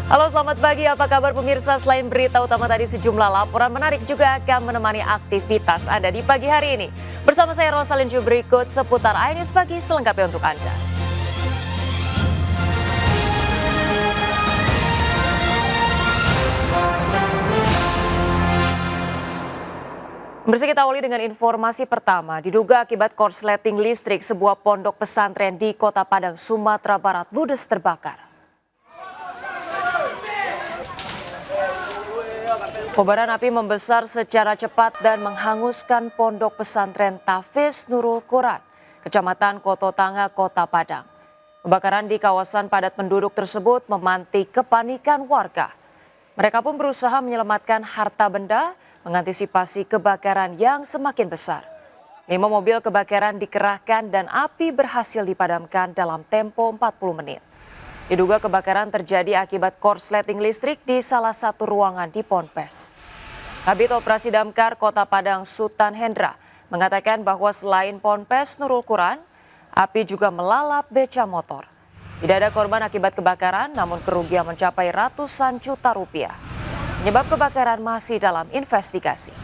Halo, selamat pagi. Apa kabar pemirsa? Selain berita utama tadi, sejumlah laporan menarik juga akan menemani aktivitas Anda di pagi hari ini. Bersama saya Rosalin Ju, berikut seputar iNews Pagi selengkapnya untuk Anda. Pemirsa, kita awali dengan informasi pertama. Diduga akibat korsleting listrik, sebuah pondok pesantren di Kota Padang, Sumatera Barat ludes terbakar. Kobaran api membesar secara cepat dan menghanguskan pondok pesantren Tahfiz Nurul Quran, Kecamatan Koto Tanga, Kota Padang. Kebakaran di kawasan padat penduduk tersebut memantik kepanikan warga. Mereka pun berusaha menyelamatkan harta benda, mengantisipasi kebakaran yang semakin besar. 5 mobil kebakaran dikerahkan dan api berhasil dipadamkan dalam tempo 40 menit. Diduga kebakaran terjadi akibat korsleting listrik di salah satu ruangan di Ponpes. Kabid Operasi Damkar Kota Padang Sultan Hendra mengatakan bahwa selain Ponpes Nurul Quran, api juga melalap beca motor. Tidak ada korban akibat kebakaran, namun kerugian mencapai ratusan juta rupiah. Penyebab kebakaran masih dalam investigasi.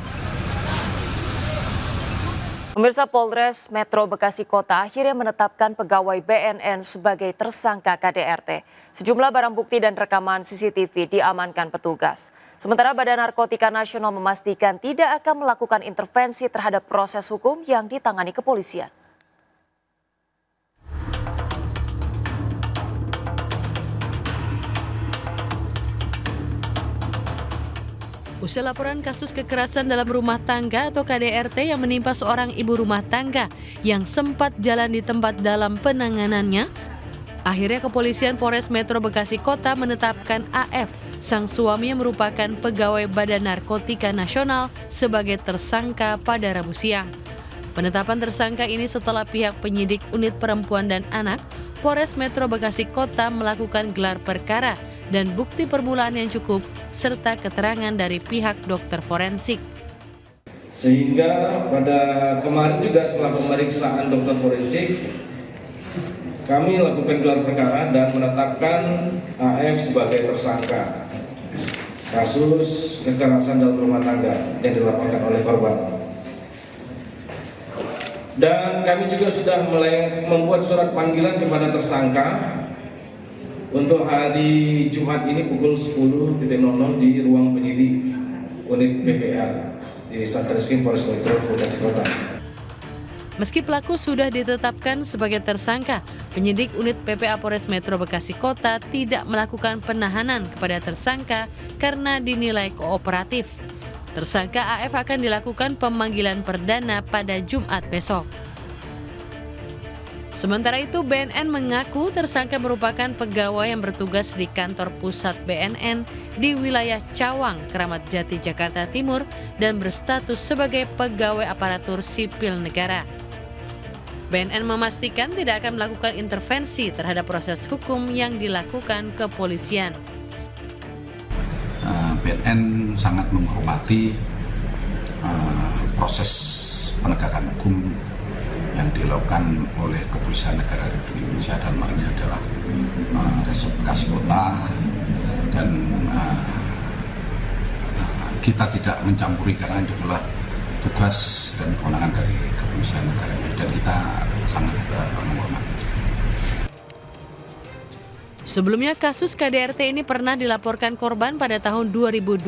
Pemirsa, Polres Metro Bekasi Kota akhirnya menetapkan pegawai BNN sebagai tersangka KDRT. Sejumlah barang bukti dan rekaman CCTV diamankan petugas. Sementara Badan Narkotika Nasional memastikan tidak akan melakukan intervensi terhadap proses hukum yang ditangani kepolisian. Usai laporan kasus kekerasan dalam rumah tangga atau KDRT yang menimpa seorang ibu rumah tangga yang sempat jalan di tempat dalam penanganannya, akhirnya kepolisian Polres Metro Bekasi Kota menetapkan AF, sang suami yang merupakan pegawai Badan Narkotika Nasional, sebagai tersangka pada Rabu siang. Penetapan tersangka ini setelah pihak penyidik Unit Perempuan dan Anak Polres Metro Bekasi Kota melakukan gelar perkara dan bukti permulaan yang cukup, serta keterangan dari pihak dokter forensik. Sehingga pada kemarin juga setelah pemeriksaan dokter forensik, kami lakukan gelar perkara dan menetapkan AF sebagai tersangka kasus kekerasan dalam rumah tangga yang dilaporkan oleh korban. Dan kami juga sudah mulai membuat surat panggilan kepada tersangka untuk hari Jumat ini pukul 10.00 di ruang penyidik unit PPA di Satreskrim Polres Metro Bekasi Kota. Meski pelaku sudah ditetapkan sebagai tersangka, penyidik unit PPA Polres Metro Bekasi Kota tidak melakukan penahanan kepada tersangka karena dinilai kooperatif. Tersangka AF akan dilakukan pemanggilan perdana pada Jumat besok. Sementara itu, BNN mengaku tersangka merupakan pegawai yang bertugas di kantor pusat BNN di wilayah Cawang, Kramat Jati, Jakarta Timur dan berstatus sebagai pegawai aparatur sipil negara. BNN memastikan tidak akan melakukan intervensi terhadap proses hukum yang dilakukan kepolisian. BNN sangat menghormati proses penegakan hukum yang dilakukan oleh Kepolisian Negara Republik Indonesia, dan ini adalah Resort Bekasi Kota, dan kita tidak mencampuri karena itu adalah tugas dan kewenangan dari Kepolisian Negara Indonesia, dan kita sangat menghormati. Sebelumnya kasus KDRT ini pernah dilaporkan korban pada tahun 2021.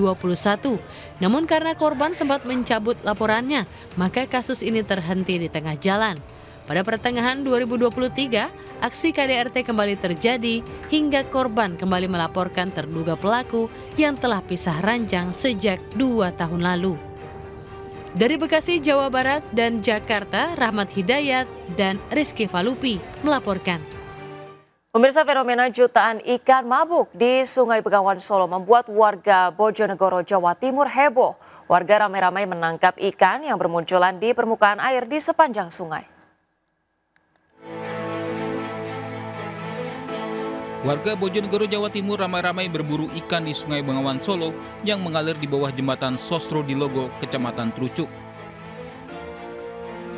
Namun karena korban sempat mencabut laporannya, maka kasus ini terhenti di tengah jalan. Pada pertengahan 2023, aksi KDRT kembali terjadi hingga korban kembali melaporkan terduga pelaku yang telah pisah ranjang sejak 2 tahun lalu. Dari Bekasi, Jawa Barat dan Jakarta, Rahmat Hidayat dan Rizky Falupi melaporkan. Pemirsa, fenomena jutaan ikan mabuk di Sungai Bengawan Solo membuat warga Bojonegoro, Jawa Timur heboh. Warga ramai-ramai menangkap ikan yang bermunculan di permukaan air di sepanjang sungai. Warga Bojonegoro, Jawa Timur ramai-ramai berburu ikan di Sungai Bengawan Solo yang mengalir di bawah jembatan Sosro di Logo, Kecamatan Trucuk.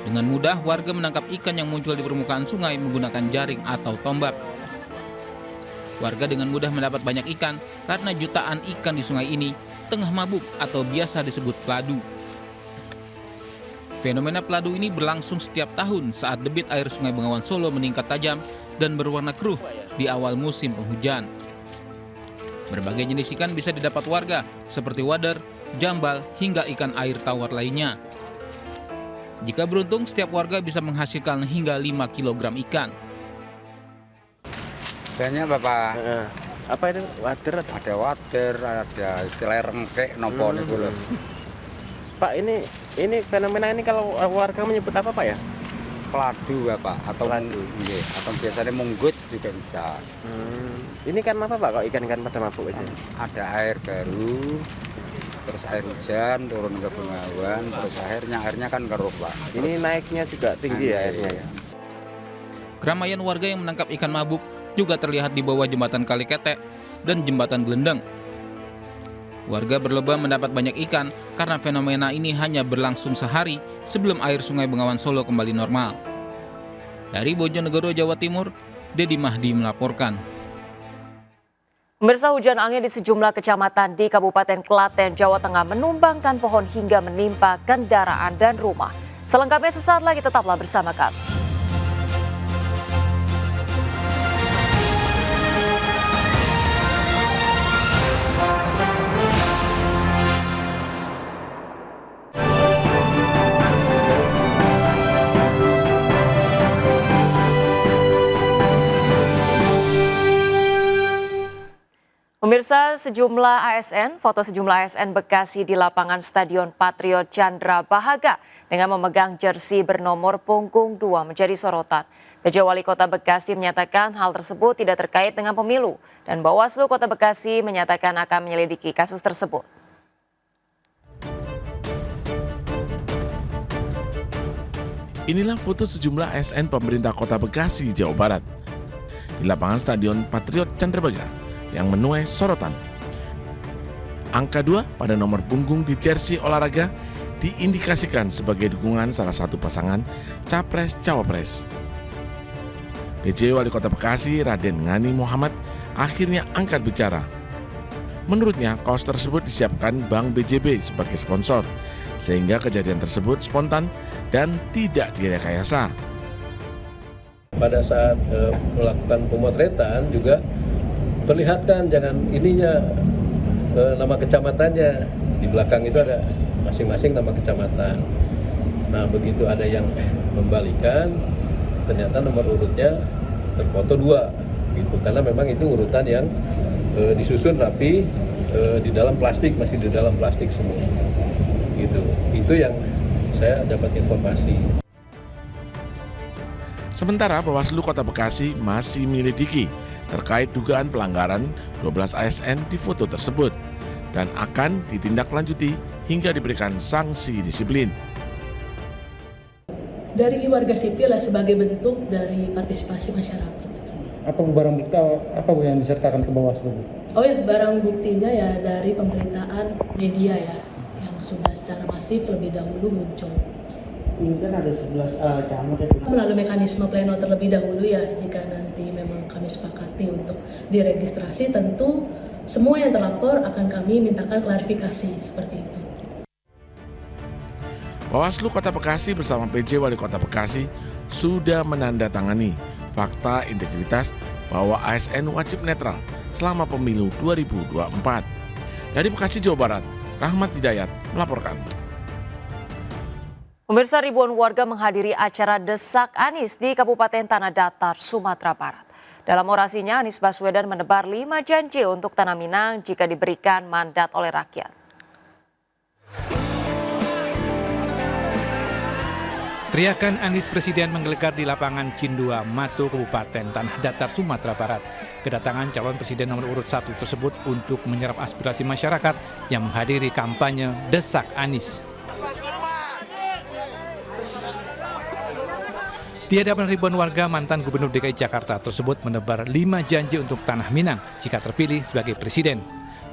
Dengan mudah warga menangkap ikan yang muncul di permukaan sungai menggunakan jaring atau tombak. Warga dengan mudah mendapat banyak ikan karena jutaan ikan di sungai ini tengah mabuk atau biasa disebut peladu. Fenomena peladu ini berlangsung setiap tahun saat debit air Sungai Bengawan Solo meningkat tajam dan berwarna keruh di awal musim penghujan. Berbagai jenis ikan bisa didapat warga seperti wader, jambal, hingga ikan air tawar lainnya. Jika beruntung, setiap warga bisa menghasilkan hingga 5 kg ikan. Banyak Bapak. Apa itu wader? Ada wader, ada istilah rengkek nopo niku lho. Pak, ini fenomena ini kalau warga menyebut apa Pak ya? Peladu Bapak atau Peladu. nggih, atau biasanya munggut juga bisa. Ini kan apa Pak kok ikan-ikan pada mabuk biasanya? Ada air baru, terus air hujan turun ke Bengawan, terus airnya kan keruh Pak. Ini naiknya juga tinggi ya airnya ya. Keramaian warga yang menangkap ikan mabuk juga terlihat di bawah jembatan Kali Ketek dan jembatan Gelendeng. Warga berlomba mendapat banyak ikan karena fenomena ini hanya berlangsung sehari sebelum air Sungai Bengawan Solo kembali normal. Dari Bojonegoro, Jawa Timur, Dedi Mahdi melaporkan. Pemirsa, hujan angin di sejumlah kecamatan di Kabupaten Klaten, Jawa Tengah menumbangkan pohon hingga menimpa kendaraan dan rumah. Selengkapnya sesaat lagi, tetaplah bersama kami. Pemirsa, foto sejumlah ASN Bekasi di lapangan Stadion Patriot Chandra Bahaga dengan memegang jersey bernomor punggung 2 menjadi sorotan. PJ Wali Kota Bekasi menyatakan hal tersebut tidak terkait dengan pemilu dan Bawaslu Kota Bekasi menyatakan akan menyelidiki kasus tersebut. Inilah foto sejumlah ASN pemerintah Kota Bekasi, Jawa Barat di lapangan Stadion Patriot Chandra Bahaga yang menuai sorotan. Angka 2 pada nomor punggung di jersey olahraga diindikasikan sebagai dukungan salah satu pasangan Capres-Cawapres. PJ Wali Kota Bekasi, Raden Ngani Muhammad, akhirnya angkat bicara. Menurutnya, kaos tersebut disiapkan Bank BJB sebagai sponsor, sehingga kejadian tersebut spontan dan tidak direkayasa. Pada saat melakukan pemotretan juga perlihatkan jangan ininya nama kecamatannya, di belakang itu ada masing-masing nama kecamatan. Nah begitu ada yang membalikan, ternyata nomor urutnya terfoto 2 gitu, karena memang itu urutan yang disusun rapi di dalam plastik, masih di dalam plastik semua gitu. Itu yang saya dapat informasi. Sementara Bawaslu Kota Bekasi masih menyelidiki terkait dugaan pelanggaran 12 ASN di foto tersebut dan akan ditindaklanjuti hingga diberikan sanksi disiplin. Dari warga sipil lah sebagai bentuk dari partisipasi masyarakat sebenarnya. Apa barang bukti apa yang disertakan ke Bawaslu? Oh ya, barang buktinya ya dari pemberitaan media ya yang sudah secara masif lebih dahulu muncul. Ini kan ada 11 camat ya. Melalui mekanisme pleno terlebih dahulu ya, jika nanti memang kami sepakati untuk diregistrasi, tentu semua yang terlapor akan kami mintakan klarifikasi seperti itu. Bawaslu Kota Bekasi bersama PJ Wali Kota Bekasi sudah menandatangani fakta integritas bahwa ASN wajib netral selama pemilu 2024. Dari Bekasi, Jawa Barat, Rahmat Hidayat melaporkan. Pemirsa, ribuan warga menghadiri acara Desak Anies di Kabupaten Tanah Datar, Sumatera Barat. Dalam orasinya, Anies Baswedan menebar 5 janji untuk Tanah Minang jika diberikan mandat oleh rakyat. Teriakan Anies Presiden menggelegar di lapangan Cindua, Matu, Kabupaten Tanah Datar, Sumatera Barat. Kedatangan calon presiden nomor urut 1 tersebut untuk menyerap aspirasi masyarakat yang menghadiri kampanye Desak Anies. Di hadapan ribuan warga, mantan Gubernur DKI Jakarta tersebut menebar 5 janji untuk Tanah Minang jika terpilih sebagai presiden.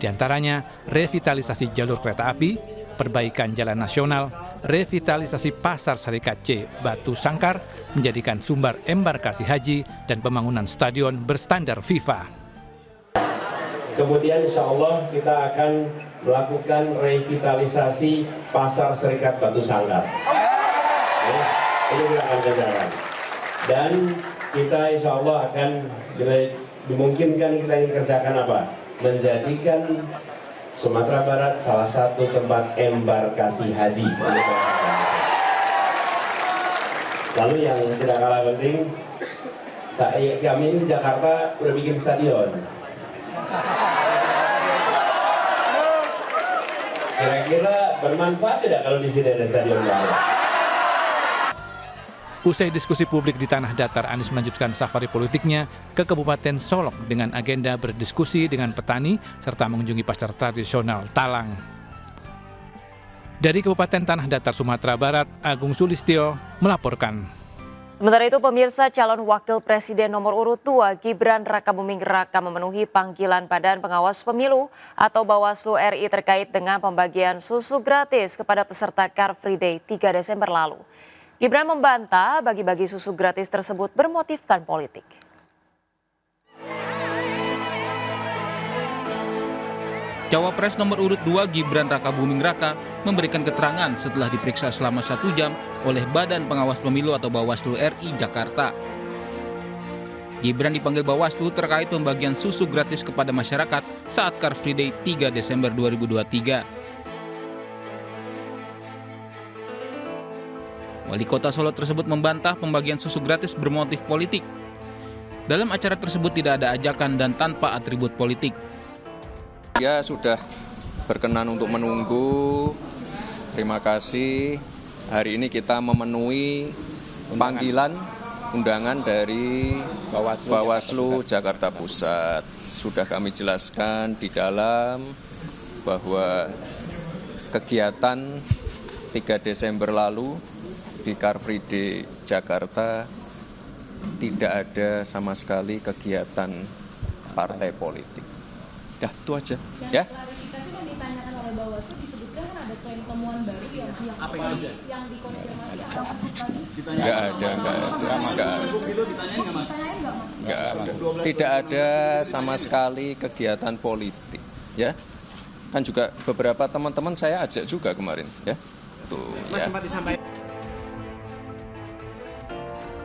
Di antaranya revitalisasi jalur kereta api, perbaikan jalan nasional, revitalisasi Pasar Serikat C, Batu Sangkar, menjadikan sumber embarkasi haji, dan pembangunan stadion berstandar FIFA. Kemudian insya Allah kita akan melakukan revitalisasi Pasar Serikat Batu Sangkar. Ini kita akan kerjakan. Dan kita insya Allah akan dimungkinkan kita ingin kerjakan apa? Menjadikan Sumatera Barat salah satu tempat embarkasi haji. Lalu yang tidak kalah penting, kami ini di Jakarta udah bikin stadion. Kira-kira bermanfaat tidak kalau di sini ada stadion baru? Usai diskusi publik di Tanah Datar, Anies melanjutkan safari politiknya ke Kabupaten Solok dengan agenda berdiskusi dengan petani serta mengunjungi pasar tradisional Talang. Dari Kabupaten Tanah Datar, Sumatera Barat, Agung Sulistyo melaporkan. Sementara itu, pemirsa, calon wakil presiden nomor urut 2 Gibran Rakabuming Raka memenuhi panggilan Badan Pengawas Pemilu atau Bawaslu RI terkait dengan pembagian susu gratis kepada peserta Car Free Day 3 Desember lalu. Gibran membantah bagi-bagi susu gratis tersebut bermotifkan politik. Cawapres nomor urut 2 Gibran Rakabuming Raka memberikan keterangan setelah diperiksa selama 1 jam oleh Badan Pengawas Pemilu atau Bawaslu RI Jakarta. Gibran dipanggil Bawaslu terkait pembagian susu gratis kepada masyarakat saat Car Free Day 3 Desember 2023. Wali Kota Solo tersebut membantah pembagian susu gratis bermotif politik. Dalam acara tersebut tidak ada ajakan dan tanpa atribut politik. Dia sudah berkenan untuk menunggu. Terima kasih. Hari ini kita memenuhi panggilan undangan dari Bawaslu Jakarta Pusat. Sudah kami jelaskan di dalam bahwa kegiatan 3 Desember lalu di Car Free Day Jakarta tidak ada sama sekali kegiatan partai politik. Ya, itu aja. Ya. Klarifikasi yang ditanyakan oleh Bawaslu disebutkan kan ada klaim temuan baru yang dikonfirmasi tadi. Nggak ada. Tidak ada sama sekali kegiatan politik. Ya, kan juga beberapa teman-teman saya ajak juga kemarin. Ya, tuh. Ya.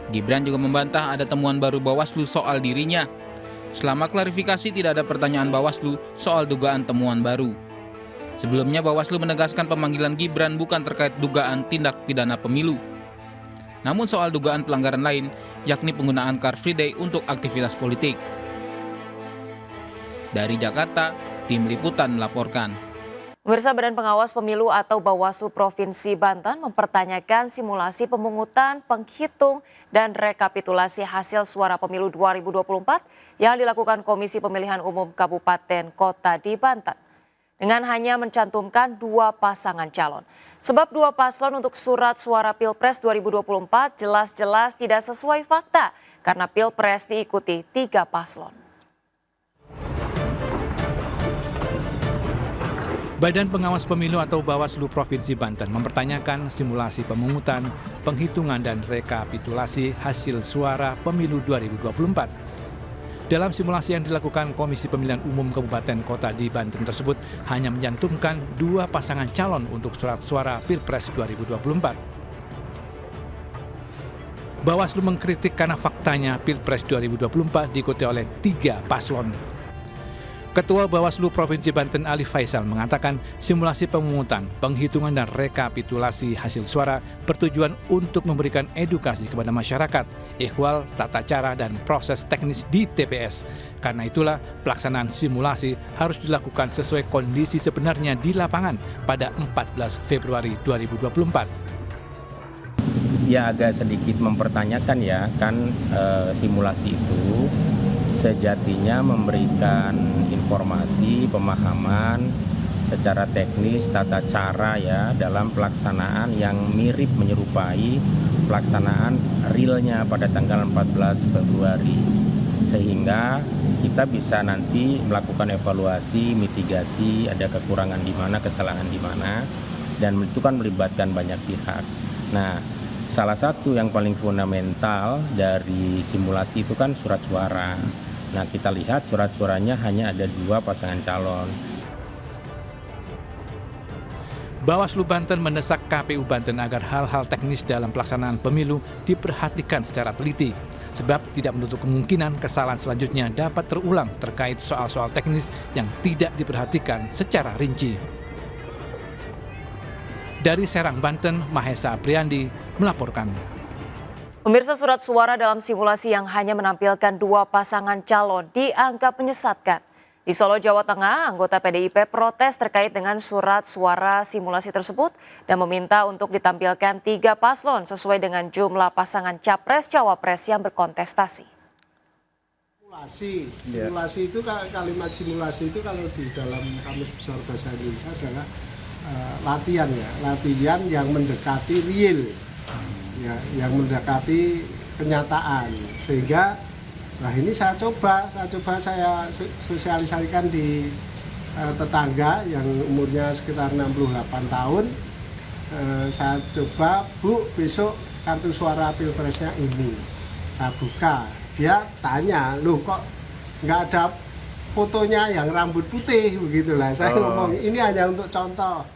Gibran juga membantah ada temuan baru Bawaslu soal dirinya. Selama klarifikasi tidak ada pertanyaan Bawaslu soal dugaan temuan baru. Sebelumnya Bawaslu menegaskan pemanggilan Gibran bukan terkait dugaan tindak pidana pemilu. Namun soal dugaan pelanggaran lain, yakni penggunaan Car Free Day untuk aktivitas politik. Dari Jakarta, Tim Liputan melaporkan. Pemirsa, Badan Pengawas Pemilu atau Bawaslu Provinsi Banten mempertanyakan simulasi pemungutan, penghitung, dan rekapitulasi hasil suara pemilu 2024 yang dilakukan Komisi Pemilihan Umum Kabupaten Kota di Banten. Dengan hanya mencantumkan 2 pasangan calon. Sebab 2 paslon untuk surat suara Pilpres 2024 jelas-jelas tidak sesuai fakta karena Pilpres diikuti 3 paslon. Badan Pengawas Pemilu atau Bawaslu Provinsi Banten mempertanyakan simulasi pemungutan, penghitungan dan rekapitulasi hasil suara pemilu 2024. Dalam simulasi yang dilakukan Komisi Pemilihan Umum Kabupaten Kota di Banten tersebut hanya mencantumkan 2 pasangan calon untuk surat suara Pilpres 2024. Bawaslu mengkritik karena faktanya Pilpres 2024 diikuti oleh 3 paslon. Ketua Bawaslu Provinsi Banten Ali Faisal mengatakan simulasi pemungutan, penghitungan dan rekapitulasi hasil suara bertujuan untuk memberikan edukasi kepada masyarakat, ihwal, tata cara dan proses teknis di TPS. Karena itulah pelaksanaan simulasi harus dilakukan sesuai kondisi sebenarnya di lapangan pada 14 Februari 2024. Ya agak sedikit mempertanyakan ya kan simulasi itu sejatinya memberikan informasi, pemahaman secara teknis, tata cara ya dalam pelaksanaan yang mirip menyerupai pelaksanaan realnya pada tanggal 14 Februari. Sehingga kita bisa nanti melakukan evaluasi, mitigasi, ada kekurangan di mana, kesalahan di mana, dan itu kan melibatkan banyak pihak. Nah, salah satu yang paling fundamental dari simulasi itu kan surat suara. Nah, kita lihat surat-suaranya hanya ada 2 pasangan calon. Bawaslu Banten mendesak KPU Banten agar hal-hal teknis dalam pelaksanaan pemilu diperhatikan secara teliti, sebab tidak menutup kemungkinan kesalahan selanjutnya dapat terulang terkait soal-soal teknis yang tidak diperhatikan secara rinci. Dari Serang, Banten, Mahesa Apriandi melaporkan. Pemirsa, surat suara dalam simulasi yang hanya menampilkan 2 pasangan calon dianggap menyesatkan. Di Solo, Jawa Tengah, anggota PDIP protes terkait dengan surat suara simulasi tersebut dan meminta untuk ditampilkan 3 paslon sesuai dengan jumlah pasangan capres-cawapres yang berkontestasi. Simulasi itu, kalimat simulasi itu kalau di dalam Kamus Besar Bahasa Indonesia adalah latihan yang mendekati real, ya, yang mendekati kenyataan, sehingga ini saya coba sosialisasikan di tetangga yang umurnya sekitar 68 tahun. Saya coba, Bu, besok kartu suara pilpresnya ini. Saya buka, dia tanya, loh kok nggak ada fotonya yang rambut putih, begitulah. Saya ngomong, ini hanya untuk contoh.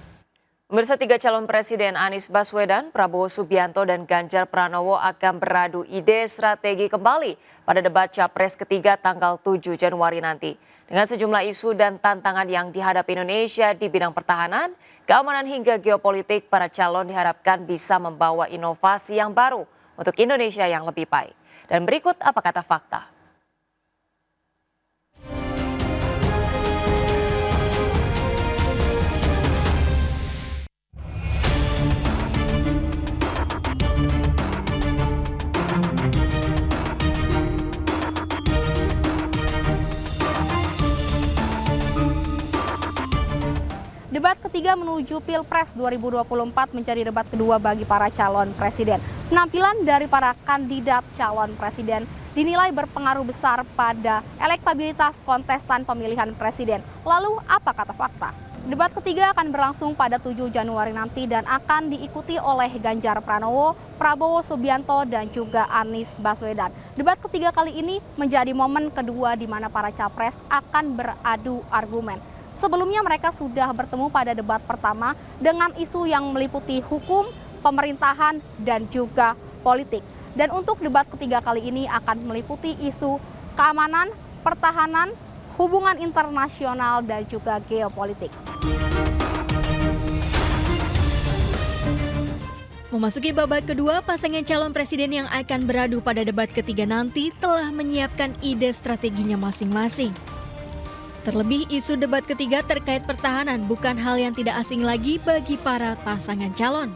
Pemirsa, 3 calon presiden Anies Baswedan, Prabowo Subianto, dan Ganjar Pranowo akan beradu ide strategi kembali pada debat Capres ketiga tanggal 7 Januari nanti. Dengan sejumlah isu dan tantangan yang dihadapi Indonesia di bidang pertahanan, keamanan hingga geopolitik, para calon diharapkan bisa membawa inovasi yang baru untuk Indonesia yang lebih baik. Dan berikut apa kata fakta. Debat ketiga menuju Pilpres 2024 menjadi debat kedua bagi para calon presiden. Penampilan dari para kandidat calon presiden dinilai berpengaruh besar pada elektabilitas kontestan pemilihan presiden. Lalu apa kata fakta? Debat ketiga akan berlangsung pada 7 Januari nanti dan akan diikuti oleh Ganjar Pranowo, Prabowo Subianto, dan juga Anies Baswedan. Debat ketiga kali ini menjadi momen kedua di mana para capres akan beradu argumen. Sebelumnya mereka sudah bertemu pada debat pertama dengan isu yang meliputi hukum, pemerintahan, dan juga politik. Dan untuk debat ketiga kali ini akan meliputi isu keamanan, pertahanan, hubungan internasional, dan juga geopolitik. Memasuki babak kedua, pasangan calon presiden yang akan beradu pada debat ketiga nanti telah menyiapkan ide strateginya masing-masing. Terlebih isu debat ketiga terkait pertahanan bukan hal yang tidak asing lagi bagi para pasangan calon.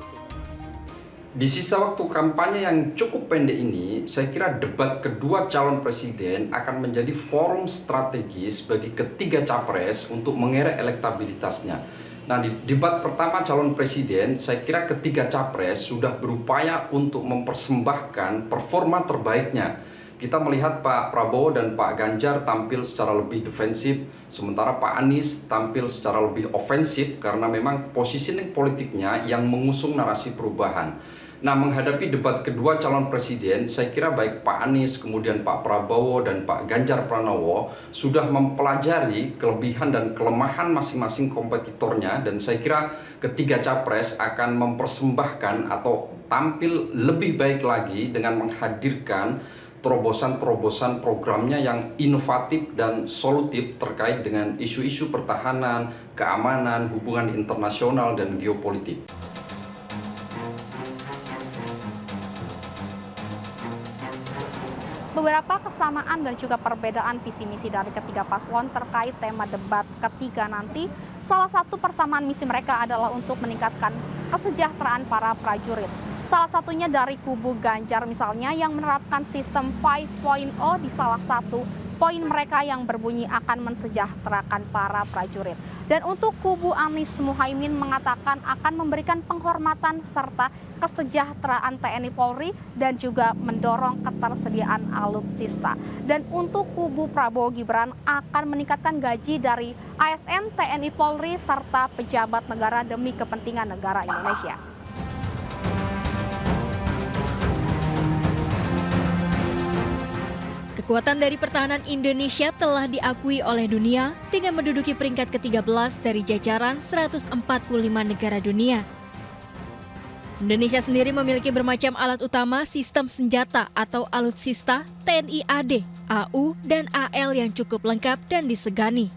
Di sisa waktu kampanye yang cukup pendek ini, saya kira debat kedua calon presiden akan menjadi forum strategis bagi ketiga capres untuk mengerek elektabilitasnya. Nah, di debat pertama calon presiden, saya kira ketiga capres sudah berupaya untuk mempersembahkan performa terbaiknya. Kita melihat Pak Prabowo dan Pak Ganjar tampil secara lebih defensif, sementara Pak Anies tampil secara lebih ofensif karena memang positioning politiknya yang mengusung narasi perubahan. Nah, menghadapi debat kedua calon presiden, saya kira baik Pak Anies, kemudian Pak Prabowo dan Pak Ganjar Pranowo sudah mempelajari kelebihan dan kelemahan masing-masing kompetitornya, dan saya kira ketiga capres akan mempersembahkan atau tampil lebih baik lagi dengan menghadirkan terobosan-terobosan programnya yang inovatif dan solutif terkait dengan isu-isu pertahanan, keamanan, hubungan internasional, dan geopolitik. Beberapa kesamaan dan juga perbedaan visi misi dari ketiga paslon terkait tema debat ketiga nanti. Salah satu persamaan misi mereka adalah untuk meningkatkan kesejahteraan para prajurit. Salah satunya dari kubu Ganjar misalnya yang menerapkan sistem 5.0 di salah satu poin mereka yang berbunyi akan mensejahterakan para prajurit. Dan untuk kubu Anies Muhaimin mengatakan akan memberikan penghormatan serta kesejahteraan TNI Polri dan juga mendorong ketersediaan alutsista. Dan untuk kubu Prabowo Gibran akan meningkatkan gaji dari ASN, TNI Polri serta pejabat negara demi kepentingan negara Indonesia. Kekuatan dari pertahanan Indonesia telah diakui oleh dunia dengan menduduki peringkat ke-13 dari jajaran 145 negara dunia. Indonesia sendiri memiliki bermacam alat utama sistem senjata atau alutsista TNI AD, AU, dan AL yang cukup lengkap dan disegani.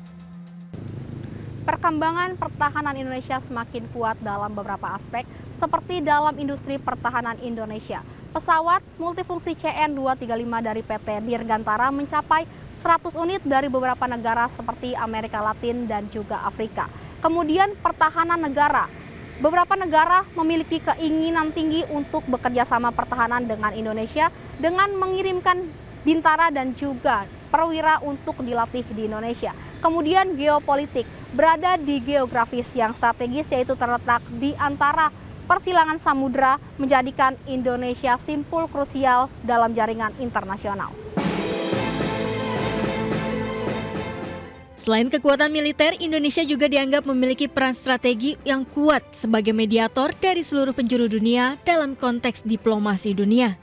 Perkembangan pertahanan Indonesia semakin kuat dalam beberapa aspek, seperti dalam industri pertahanan Indonesia. Pesawat multifungsi CN-235 dari PT Dirgantara mencapai 100 unit dari beberapa negara seperti Amerika Latin dan juga Afrika. Kemudian pertahanan negara. Beberapa negara memiliki keinginan tinggi untuk bekerja sama pertahanan dengan Indonesia dengan mengirimkan bintara dan juga perwira untuk dilatih di Indonesia. Kemudian geopolitik, berada di geografis yang strategis yaitu terletak di antara persilangan samudra menjadikan Indonesia simpul krusial dalam jaringan internasional. Selain kekuatan militer, Indonesia juga dianggap memiliki peran strategi yang kuat sebagai mediator dari seluruh penjuru dunia dalam konteks diplomasi dunia.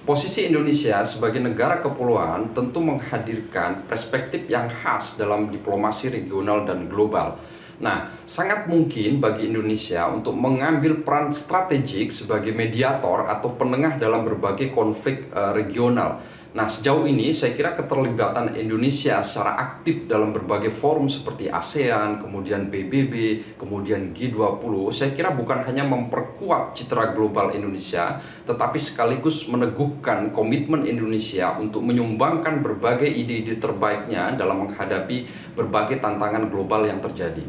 Posisi Indonesia sebagai negara kepulauan tentu menghadirkan perspektif yang khas dalam diplomasi regional dan global. Nah, sangat mungkin bagi Indonesia untuk mengambil peran strategik sebagai mediator atau penengah dalam berbagai konflik regional. Nah, sejauh ini saya kira keterlibatan Indonesia secara aktif dalam berbagai forum seperti ASEAN, kemudian PBB, kemudian G20, saya kira bukan hanya memperkuat citra global Indonesia, tetapi sekaligus meneguhkan komitmen Indonesia untuk menyumbangkan berbagai ide-ide terbaiknya dalam menghadapi berbagai tantangan global yang terjadi.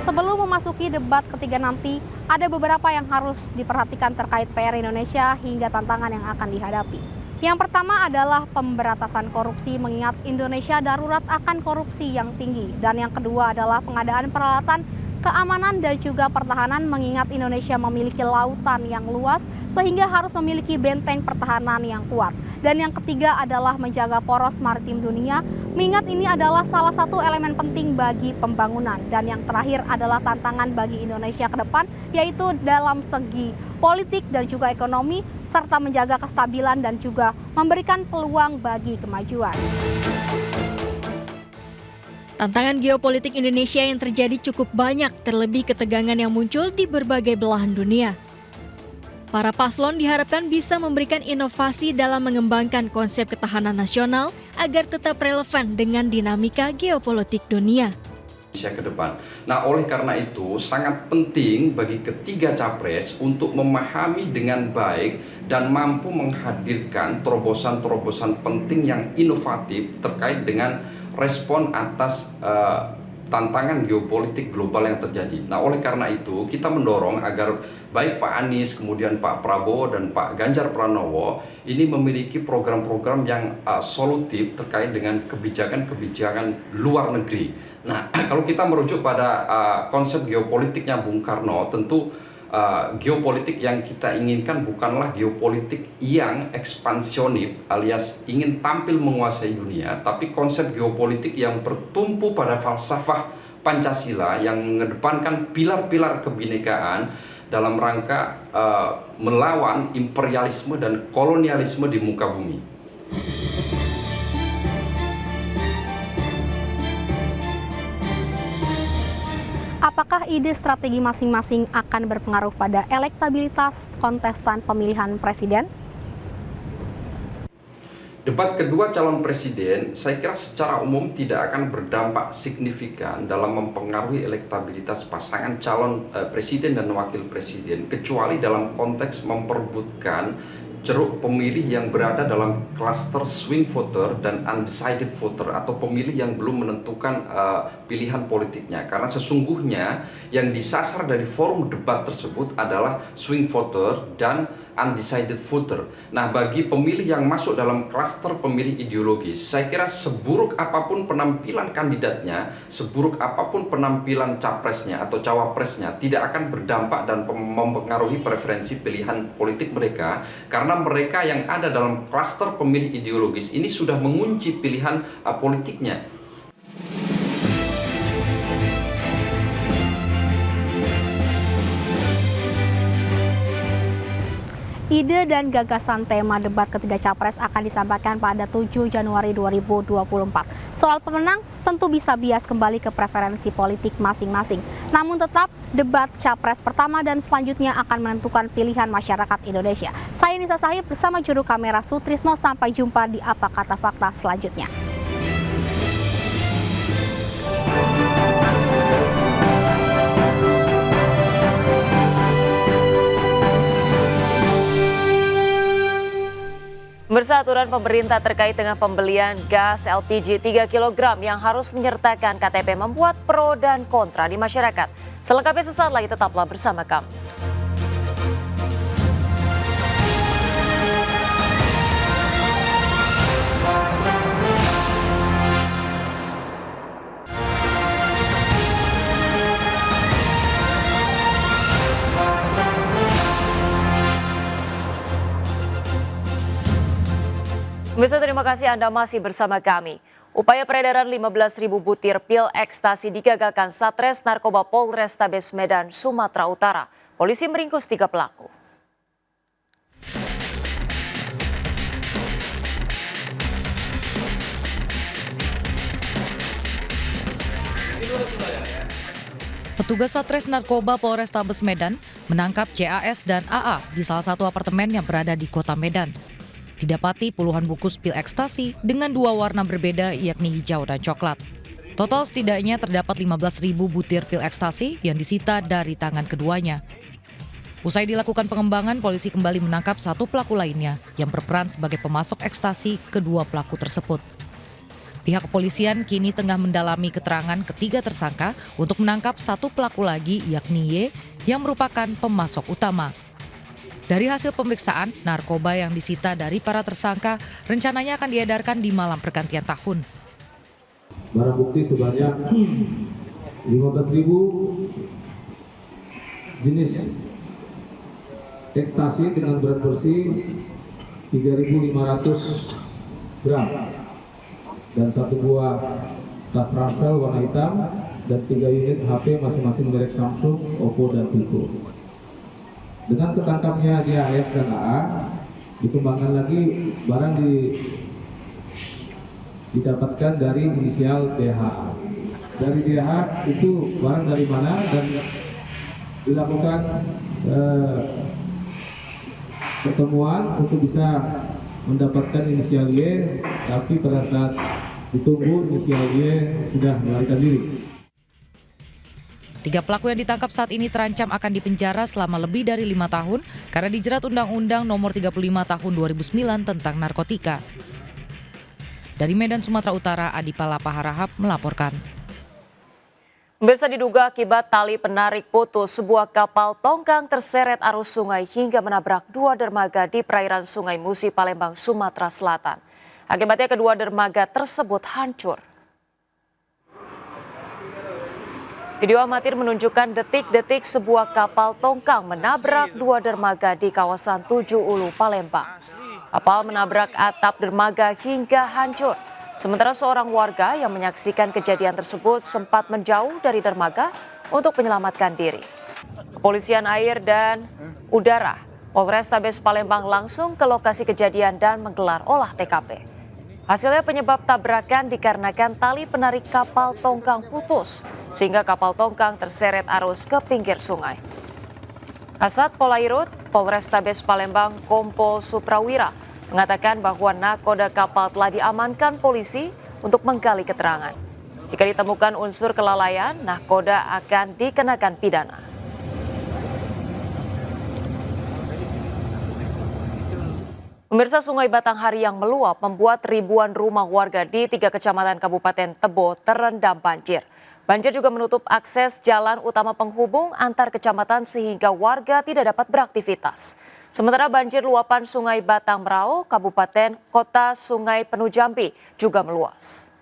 Sebelum memasuki debat ketiga nanti, ada beberapa yang harus diperhatikan terkait PR Indonesia hingga tantangan yang akan dihadapi. Yang pertama adalah pemberantasan korupsi mengingat Indonesia darurat akan korupsi yang tinggi. Dan yang kedua adalah pengadaan peralatan keamanan dan juga pertahanan mengingat Indonesia memiliki lautan yang luas sehingga harus memiliki benteng pertahanan yang kuat. Dan yang ketiga adalah menjaga poros maritim dunia, mengingat ini adalah salah satu elemen penting bagi pembangunan. Dan yang terakhir adalah tantangan bagi Indonesia ke depan, yaitu dalam segi politik dan juga ekonomi, serta menjaga kestabilan dan juga memberikan peluang bagi kemajuan. Tantangan geopolitik Indonesia yang terjadi cukup banyak, terlebih ketegangan yang muncul di berbagai belahan dunia. Para paslon diharapkan bisa memberikan inovasi dalam mengembangkan konsep ketahanan nasional agar tetap relevan dengan dinamika geopolitik dunia. Ke depan. Nah, oleh karena itu sangat penting bagi ketiga capres untuk memahami dengan baik dan mampu menghadirkan terobosan-terobosan penting yang inovatif terkait dengan respon atas tantangan geopolitik global yang terjadi. Nah, oleh karena itu kita mendorong agar baik Pak Anies, kemudian Pak Prabowo dan Pak Ganjar Pranowo ini memiliki program-program yang solutif terkait dengan kebijakan-kebijakan luar negeri. Nah, kalau kita merujuk pada konsep geopolitiknya Bung Karno, tentu geopolitik yang kita inginkan bukanlah geopolitik yang ekspansionis alias ingin tampil menguasai dunia, tapi konsep geopolitik yang bertumpu pada falsafah Pancasila yang mengedepankan pilar-pilar kebinekaan dalam rangka melawan imperialisme dan kolonialisme di muka bumi. Apakah ide strategi masing-masing akan berpengaruh pada elektabilitas kontestan pemilihan presiden? Debat kedua calon presiden, saya kira secara umum tidak akan berdampak signifikan dalam mempengaruhi elektabilitas pasangan calon presiden dan wakil presiden, kecuali dalam konteks memperebutkan ceruk pemilih yang berada dalam klaster swing voter dan undecided voter atau pemilih yang belum menentukan pilihan politiknya. Karena sesungguhnya yang disasar dari forum debat tersebut adalah swing voter dan undecided voter. Nah, bagi pemilih yang masuk dalam klaster pemilih ideologis, saya kira seburuk apapun penampilan kandidatnya, seburuk apapun penampilan capresnya atau cawapresnya, tidak akan berdampak dan mempengaruhi preferensi pilihan politik mereka, karena mereka yang ada dalam klaster pemilih ideologis ini sudah mengunci pilihan politiknya. Ide dan gagasan tema debat ketiga Capres akan disampaikan pada 7 Januari 2024. Soal pemenang tentu bisa bias kembali ke preferensi politik masing-masing. Namun tetap debat Capres pertama dan selanjutnya akan menentukan pilihan masyarakat Indonesia. Saya Nisa Sahib bersama juru kamera Sutrisno, sampai jumpa di Apa Kata Fakta selanjutnya. Aturan pemerintah terkait dengan pembelian gas LPG 3 kg yang harus menyertakan KTP membuat pro dan kontra di masyarakat. Selengkapnya sesaat lagi, tetaplah bersama kami. Pemirsa, terima kasih Anda masih bersama kami. Upaya peredaran 15.000 butir pil ekstasi digagalkan Satres Narkoba Polrestabes Medan, Sumatera Utara. Polisi meringkus 3 pelaku. Petugas Satres Narkoba Polrestabes Medan menangkap CAS dan AA di salah satu apartemen yang berada di Kota Medan. Didapati puluhan bungkus pil ekstasi dengan 2 warna berbeda, yakni hijau dan coklat. Total setidaknya terdapat 15.000 butir pil ekstasi yang disita dari tangan keduanya. Usai dilakukan pengembangan, polisi kembali menangkap 1 pelaku lainnya yang berperan sebagai pemasok ekstasi kedua pelaku tersebut. Pihak kepolisian kini tengah mendalami keterangan ketiga tersangka untuk menangkap 1 pelaku lagi, yakni Y, yang merupakan pemasok utama. Dari hasil pemeriksaan, narkoba yang disita dari para tersangka rencananya akan diedarkan di malam pergantian tahun. Barang bukti sebanyak 15.000 jenis ekstasi dengan berat bersih 3.500 gram dan 1 buah tas ransel warna hitam dan 3 unit HP masing-masing merek Samsung, Oppo, dan Vivo. Dengan ketangkapnya JAS dan AA, dikembangkan lagi barang didapatkan dari inisial DH. Dari DH itu barang dari mana dan dilakukan pertemuan untuk bisa mendapatkan inisial Y, tapi pada saat ditunggu inisial Y sudah melarikan diri. 3 pelaku yang ditangkap saat ini terancam akan dipenjara selama lebih dari 5 tahun karena dijerat Undang-Undang Nomor 35 Tahun 2009 tentang narkotika. Dari Medan, Sumatera Utara, Adi Palapa Harahap melaporkan. Pemirsa, diduga akibat tali penarik putus, sebuah kapal tongkang terseret arus sungai hingga menabrak 2 dermaga di perairan Sungai Musi, Palembang, Sumatera Selatan. Akibatnya kedua dermaga tersebut hancur. Video amatir menunjukkan detik-detik sebuah kapal tongkang menabrak 2 dermaga di kawasan Tujuh Ulu, Palembang. Kapal menabrak atap dermaga hingga hancur. Sementara seorang warga yang menyaksikan kejadian tersebut sempat menjauh dari dermaga untuk menyelamatkan diri. Kepolisian Air dan Udara Polrestabes Palembang langsung ke lokasi kejadian dan menggelar olah TKP. Hasilnya penyebab tabrakan dikarenakan tali penarik kapal tongkang putus, sehingga kapal tongkang terseret arus ke pinggir sungai. Kasat Polairut Polrestabes Palembang Kompol Suprawira mengatakan bahwa nakoda kapal telah diamankan polisi untuk menggali keterangan. Jika ditemukan unsur kelalaian, nakoda akan dikenakan pidana. Pemirsa, Sungai Batanghari yang meluap membuat ribuan rumah warga di 3 kecamatan Kabupaten Tebo terendam banjir. Banjir juga menutup akses jalan utama penghubung antar kecamatan sehingga warga tidak dapat beraktivitas. Sementara banjir luapan Sungai Batang Merau, Kabupaten Kota Sungai Penuh Jambi juga meluas.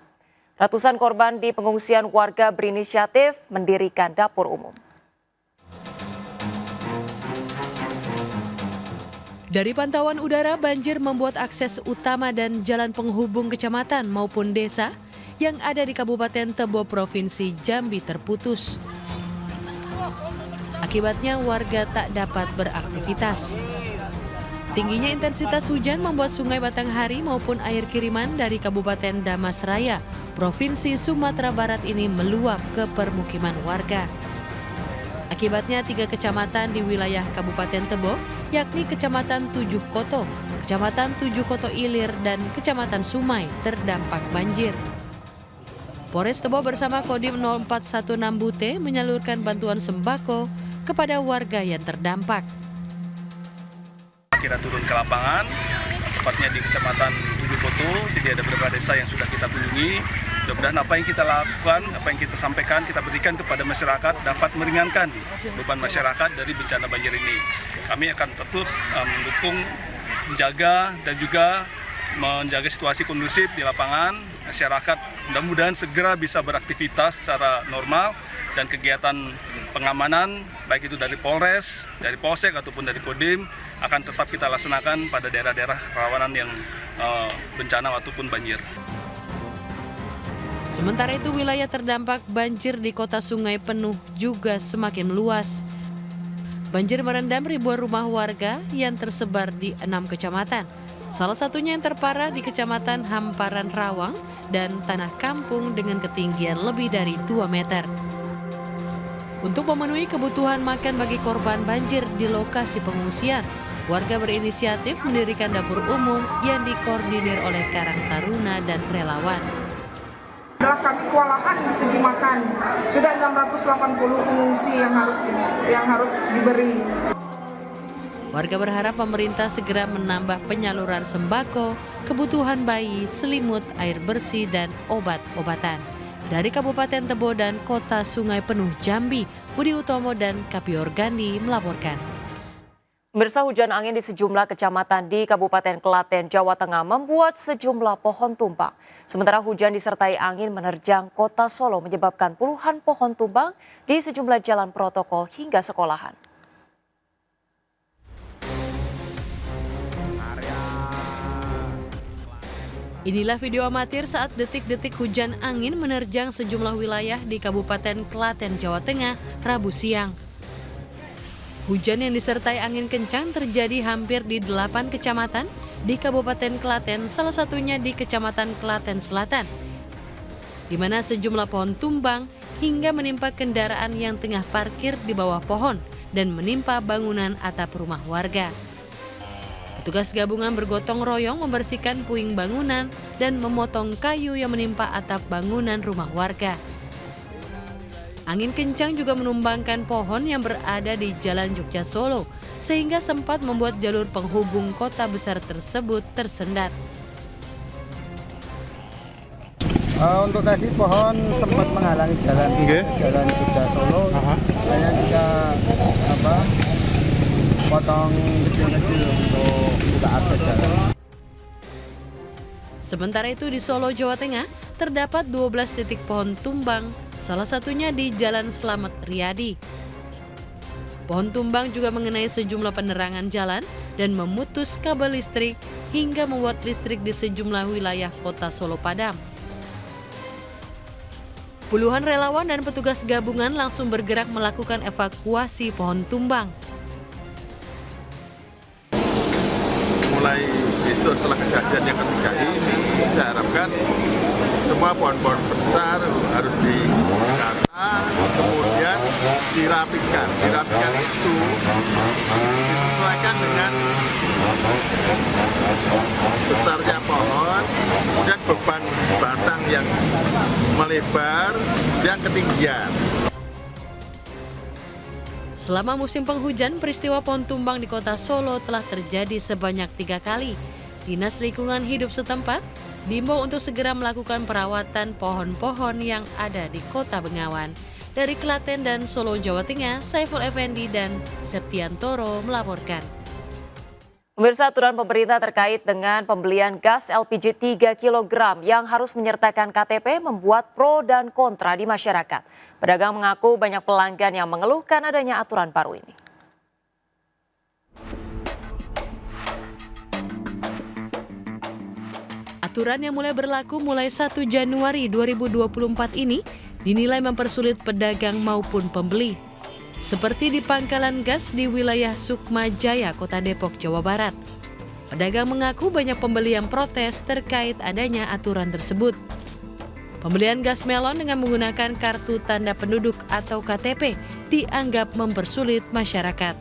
Ratusan korban di pengungsian warga berinisiatif mendirikan dapur umum. Dari pantauan udara, banjir membuat akses utama dan jalan penghubung kecamatan maupun desa yang ada di Kabupaten Tebo, Provinsi Jambi terputus. Akibatnya warga tak dapat beraktivitas. Tingginya intensitas hujan membuat Sungai Batanghari maupun air kiriman dari Kabupaten Damasraya, Provinsi Sumatera Barat ini meluap ke permukiman warga. Akibatnya 3 kecamatan di wilayah Kabupaten Tebo, yakni Kecamatan Tujuh Koto, Kecamatan Tujuh Koto Ilir, dan Kecamatan Sumai terdampak banjir. Polres Tebo bersama Kodim 0416 Bute menyalurkan bantuan sembako kepada warga yang terdampak. Kita turun ke lapangan, tepatnya di Kecamatan Tujuh Koto, jadi ada beberapa desa yang sudah kita kunjungi. Mudah-mudahan apa yang kita lakukan, apa yang kita sampaikan, kita berikan kepada masyarakat dapat meringankan beban masyarakat dari bencana banjir ini. Kami akan tetap mendukung, menjaga, dan juga menjaga situasi kondusif di lapangan. Masyarakat mudah-mudahan segera bisa beraktivitas secara normal, dan kegiatan pengamanan baik itu dari Polres, dari Polsek ataupun dari Kodim akan tetap kita laksanakan pada daerah-daerah rawanan yang bencana ataupun banjir. Sementara itu wilayah terdampak banjir di Kota Sungai Penuh juga semakin meluas. Banjir merendam ribuan rumah warga yang tersebar di 6 kecamatan. Salah satunya yang terparah di Kecamatan Hamparan Rawang dan Tanah Kampung dengan ketinggian lebih dari 2 meter. Untuk memenuhi kebutuhan makan bagi korban banjir di lokasi pengungsian, warga berinisiatif mendirikan dapur umum yang dikoordinir oleh Karang Taruna dan relawan. Adalah kami kewalahan di segi makan. Sudah 680 pengungsi yang harus diberi. Warga berharap pemerintah segera menambah penyaluran sembako, kebutuhan bayi, selimut, air bersih, dan obat-obatan. Dari Kabupaten Tebo dan Kota Sungai Penuh Jambi, Budi Utomo dan Kapior Gandhi melaporkan. Pemirsa, hujan angin di sejumlah kecamatan di Kabupaten Klaten, Jawa Tengah membuat sejumlah pohon tumbang. Sementara hujan disertai angin menerjang Kota Solo menyebabkan puluhan pohon tumbang di sejumlah jalan protokol hingga sekolahan. Inilah video amatir saat detik-detik hujan angin menerjang sejumlah wilayah di Kabupaten Klaten, Jawa Tengah, Rabu siang. Hujan yang disertai angin kencang terjadi hampir di 8 kecamatan di Kabupaten Klaten, salah satunya di Kecamatan Klaten Selatan, di mana sejumlah pohon tumbang hingga menimpa kendaraan yang tengah parkir di bawah pohon dan menimpa bangunan atap rumah warga. Petugas gabungan bergotong royong membersihkan puing bangunan dan memotong kayu yang menimpa atap bangunan rumah warga. Angin kencang juga menumbangkan pohon yang berada di Jalan Jogja Solo, sehingga sempat membuat jalur penghubung kota besar tersebut tersendat. Untuk tadi pohon sempat menghalangi jalan Jogja Solo. Hanya kita potong kecil-kecil untuk buka akses jalan. Sementara itu di Solo, Jawa Tengah, terdapat 12 titik pohon tumbang, salah satunya di Jalan Slamet Riyadi. Pohon tumbang juga mengenai sejumlah penerangan jalan dan memutus kabel listrik hingga membuat listrik di sejumlah wilayah kota Solo padam. Puluhan relawan dan petugas gabungan langsung bergerak melakukan evakuasi pohon tumbang. Mulai besok setelah kejadian yang ketiga ini, saya harapkan semua pohon-pohon besar harus dikata, kemudian dirapikan. Dirapikan itu disesuaikan dengan besarnya pohon, kemudian beban batang yang melebar dan ketinggian. Selama musim penghujan, peristiwa pohon tumbang di kota Solo telah terjadi sebanyak 3 kali. Dinas Lingkungan Hidup setempat diimbau untuk segera melakukan perawatan pohon-pohon yang ada di Kota Bengawan. Dari Klaten dan Solo, Jawa Tengah, Saiful Effendi dan Septiantoro melaporkan. Pemirsa, aturan pemerintah terkait dengan pembelian gas LPG 3 kg yang harus menyertakan KTP membuat pro dan kontra di masyarakat. Pedagang mengaku banyak pelanggan yang mengeluhkan adanya aturan baru ini. Aturan yang mulai berlaku mulai 1 Januari 2024 ini dinilai mempersulit pedagang maupun pembeli. Seperti di pangkalan gas di wilayah Sukma Jaya, Kota Depok, Jawa Barat. Pedagang mengaku banyak pembeli yang protes terkait adanya aturan tersebut. Pembelian gas melon dengan menggunakan kartu tanda penduduk atau KTP dianggap mempersulit masyarakat.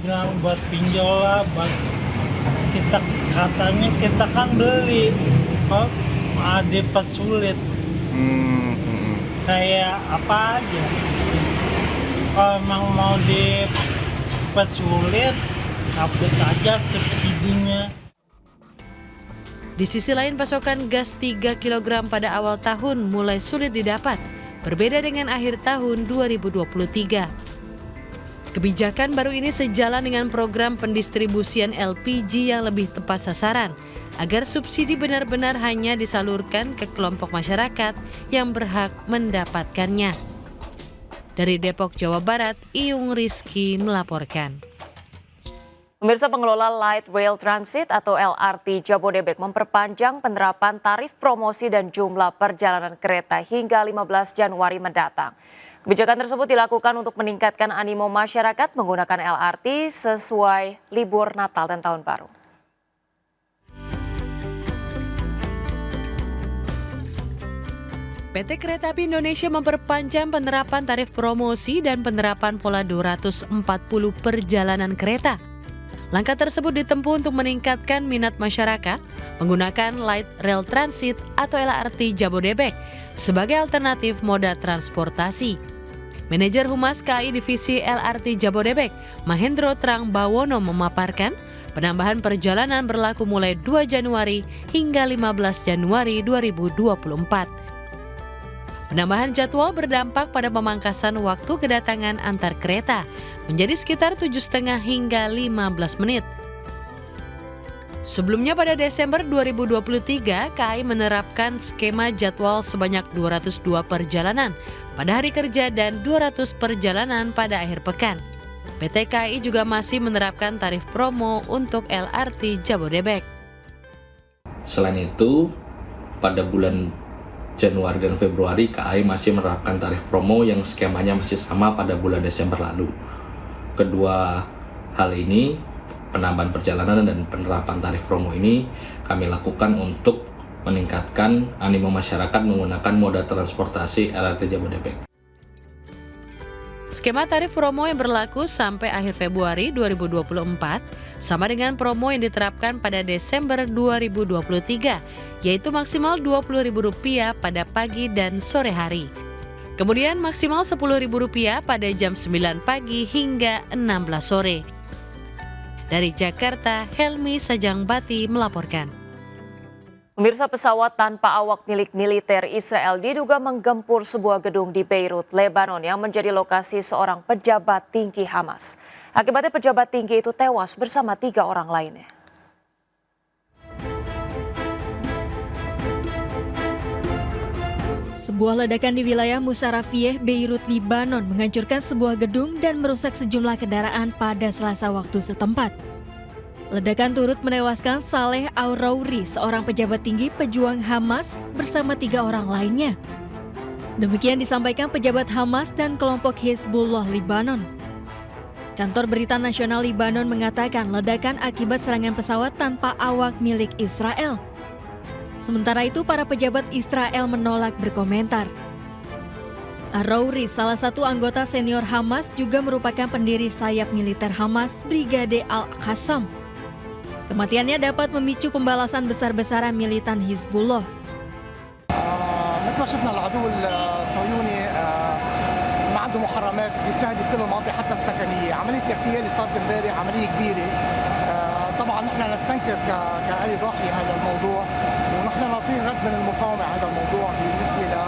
Bilang buat pinjol lah, buat kita katanya kita kan beli, kok ada persulit. Kayak apa aja. Kalau emang mau dipersulit, update aja subsidinya. Di sisi lain, pasokan gas 3 kg pada awal tahun mulai sulit didapat, berbeda dengan akhir tahun 2023. Kebijakan baru ini sejalan dengan program pendistribusian LPG yang lebih tepat sasaran, agar subsidi benar-benar hanya disalurkan ke kelompok masyarakat yang berhak mendapatkannya. Dari Depok, Jawa Barat, Iyung Rizky melaporkan. Pemirsa, pengelola Light Rail Transit atau LRT Jabodebek memperpanjang penerapan tarif promosi dan jumlah perjalanan kereta hingga 15 Januari mendatang. Kebijakan tersebut dilakukan untuk meningkatkan animo masyarakat menggunakan LRT sesuai libur Natal dan Tahun Baru. PT Kereta Api Indonesia memperpanjang penerapan tarif promosi dan penerapan pola 240 perjalanan kereta. Langkah tersebut ditempuh untuk meningkatkan minat masyarakat menggunakan Light Rail Transit atau LRT Jabodebek sebagai alternatif moda transportasi. Manajer Humas KAI Divisi LRT Jabodebek, Mahendro Trang Bawono memaparkan, penambahan perjalanan berlaku mulai 2 Januari hingga 15 Januari 2024. Penambahan jadwal berdampak pada pemangkasan waktu kedatangan antar kereta menjadi sekitar 7,5 hingga 15 menit. Sebelumnya pada Desember 2023, KAI menerapkan skema jadwal sebanyak 202 perjalanan pada hari kerja dan 200 perjalanan pada akhir pekan. PT KAI juga masih menerapkan tarif promo untuk LRT Jabodebek. Selain itu, pada bulan Januari dan Februari, KAI masih menerapkan tarif promo yang skemanya masih sama pada bulan Desember lalu. Kedua hal ini, penambahan perjalanan dan penerapan tarif promo ini kami lakukan untuk meningkatkan animo masyarakat menggunakan moda transportasi LRT Jabodebek. Skema tarif promo yang berlaku sampai akhir Februari 2024 sama dengan promo yang diterapkan pada Desember 2023, yaitu maksimal Rp20.000 pada pagi dan sore hari. Kemudian maksimal Rp10.000 pada jam 9 pagi hingga 16 sore. Dari Jakarta, Helmi Sajangbati melaporkan. Pemirsa, pesawat tanpa awak milik militer Israel diduga menggempur sebuah gedung di Beirut, Lebanon yang menjadi lokasi seorang pejabat tinggi Hamas. Akibatnya pejabat tinggi itu tewas bersama 3 orang lainnya. Sebuah ledakan di wilayah Musarrafiyeh, Beirut, Lebanon menghancurkan sebuah gedung dan merusak sejumlah kendaraan pada Selasa waktu setempat. Ledakan turut menewaskan Saleh Al-Rauri, seorang pejabat tinggi pejuang Hamas bersama 3 orang lainnya. Demikian disampaikan pejabat Hamas dan kelompok Hizbullah Lebanon. Kantor Berita Nasional Lebanon mengatakan ledakan akibat serangan pesawat tanpa awak milik Israel. Sementara itu, para pejabat Israel menolak berkomentar. Al-Rauri, salah satu anggota senior Hamas, juga merupakan pendiri sayap militer Hamas, Brigade Al-Qassam. Kematiannya dapat memicu pembalasan besar-besaran militan Hizbullah. مثل ما شفنا العدو الصهيوني ما عنده محرمات بيستهدف كل المناطق حتى السكنيه، عمليه الاغتيال اللي صارت امبارح عمليه كبيره. طبعا نحن نستنكر كأي ضحيه هذا الموضوع ونحن نعطيه رد من المقاومه هذا الموضوع بالنسبه له.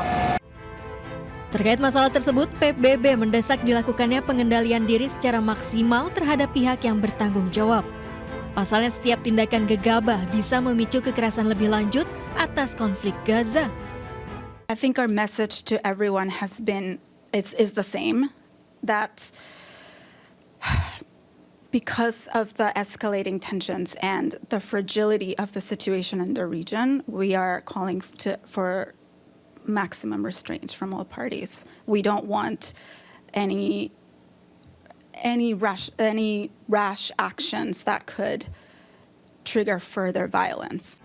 Terkait masalah tersebut, PBB mendesak dilakukannya pengendalian diri secara maksimal terhadap pihak yang bertanggung jawab. Pasalnya setiap tindakan gegabah bisa memicu kekerasan lebih lanjut atas konflik Gaza. I think our message to everyone has been is the same, that because of the escalating tensions and the fragility of the situation in the region, we are calling for maximum restraint from all parties. We don't want any any rash actions that could trigger further violence.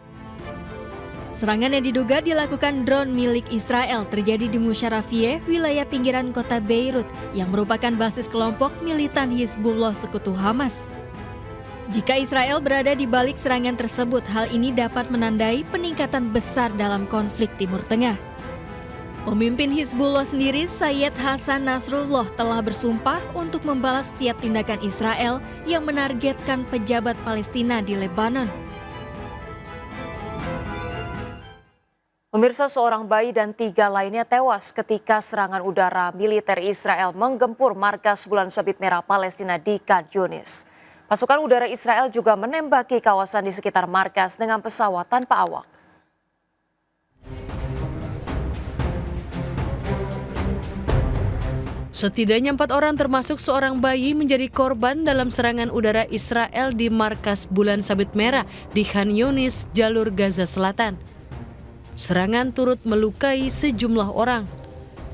Serangan yang diduga dilakukan drone milik Israel terjadi di Musharrafiyeh, wilayah pinggiran kota Beirut yang merupakan basis kelompok militan Hizbullah sekutu Hamas. Jika Israel berada di balik serangan tersebut, hal ini dapat menandai peningkatan besar dalam konflik Timur Tengah. Pemimpin Hizbullah sendiri, Sayyid Hasan Nasrullah, telah bersumpah untuk membalas setiap tindakan Israel yang menargetkan pejabat Palestina di Lebanon. Pemirsa, seorang bayi dan 3 lainnya tewas ketika serangan udara militer Israel menggempur markas Bulan Sabit Merah Palestina di Khan Yunis. Pasukan udara Israel juga menembaki kawasan di sekitar markas dengan pesawat tanpa awak. Setidaknya 4 orang termasuk seorang bayi menjadi korban dalam serangan udara Israel di markas Bulan Sabit Merah di Khan Yunis, jalur Gaza Selatan. Serangan turut melukai sejumlah orang.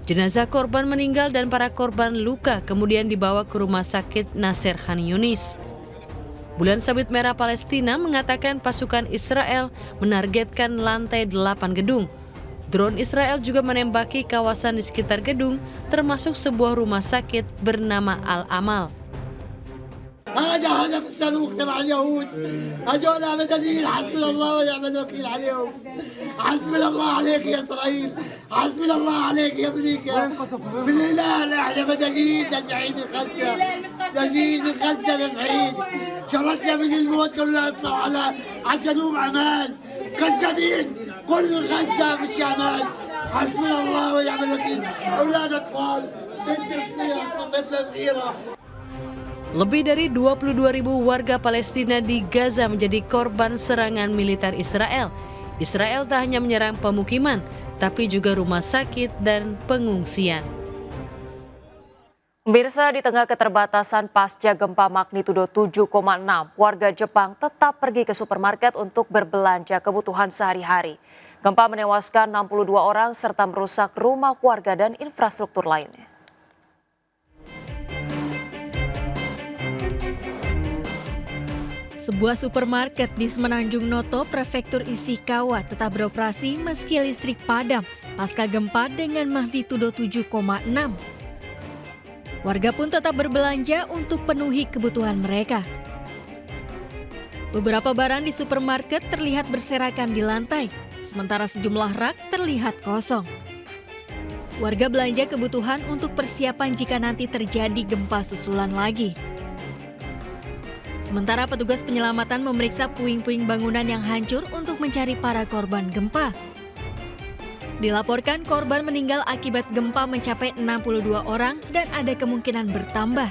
Jenazah korban meninggal dan para korban luka kemudian dibawa ke rumah sakit Nasser Khan Yunis. Bulan Sabit Merah Palestina mengatakan pasukan Israel menargetkan lantai 8 gedung. Drone Israel juga menembaki kawasan di sekitar gedung, termasuk sebuah rumah sakit bernama Al-Amal. هذا هدف الصاروخ تبع اليهود هذول مجانين حسبنا الله ونعم الوكيل عليهم حسبنا الله عليك يا اسرائيل حسبنا الله عليك يا امريكا بالهلال احنا مجانين نزعين من غزه نزعين من غزه نزعين شردنا من الموت كلنا يطلعوا على جنوب عمان كذابين كل غزه مش عمان حسبنا الله ونعم الوكيل اولاد اطفال بنت صغيره طفله صغيره. Lebih dari 22.000 warga Palestina di Gaza menjadi korban serangan militer Israel. Israel tak hanya menyerang pemukiman, tapi juga rumah sakit dan pengungsian. Pemirsa, di tengah keterbatasan pasca gempa magnitudo 7,6, warga Jepang tetap pergi ke supermarket untuk berbelanja kebutuhan sehari-hari. Gempa menewaskan 62 orang serta merusak rumah warga dan infrastruktur lainnya. Sebuah supermarket di Semenanjung Noto, Prefektur Ishikawa tetap beroperasi meski listrik padam pasca gempa dengan magnitudo 7,6. Warga pun tetap berbelanja untuk penuhi kebutuhan mereka. Beberapa barang di supermarket terlihat berserakan di lantai, sementara sejumlah rak terlihat kosong. Warga belanja kebutuhan untuk persiapan jika nanti terjadi gempa susulan lagi. Sementara petugas penyelamatan memeriksa puing-puing bangunan yang hancur untuk mencari para korban gempa. Dilaporkan korban meninggal akibat gempa mencapai 62 orang dan ada kemungkinan bertambah.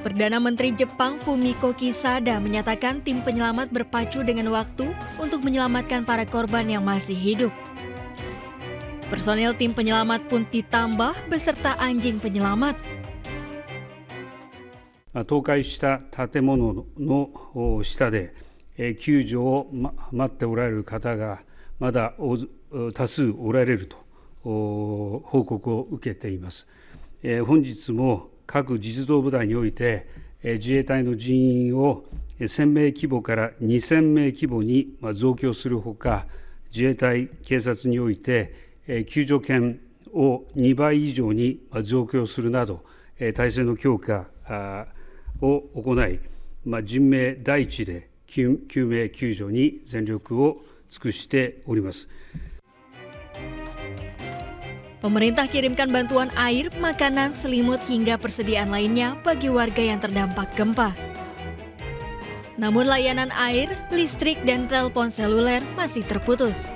Perdana Menteri Jepang Fumiko Kishida menyatakan tim penyelamat berpacu dengan waktu untuk menyelamatkan para korban yang masih hidup. Personel tim penyelamat pun ditambah beserta anjing penyelamat. 倒壊した建物の下で救助を待っておられる方がまだ多数おられると報告を受けています。本日も各実動部隊において自衛隊の人員を1000名規模から2000名規模に増強するほか、自衛隊、警察において救助犬を2倍以上に増強するなど体制の強化を行い、人命第一で救命救助に全力を尽くしております。 Pemerintah kirimkan bantuan air, makanan, selimut hingga persediaan lainnya bagi warga yang terdampak gempa. Namun layanan air, listrik, dan telepon seluler masih terputus.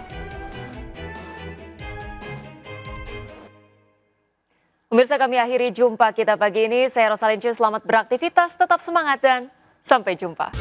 Pemirsa, kami akhiri jumpa kita pagi ini. Saya Rosalin Chu, selamat beraktivitas, tetap semangat dan sampai jumpa.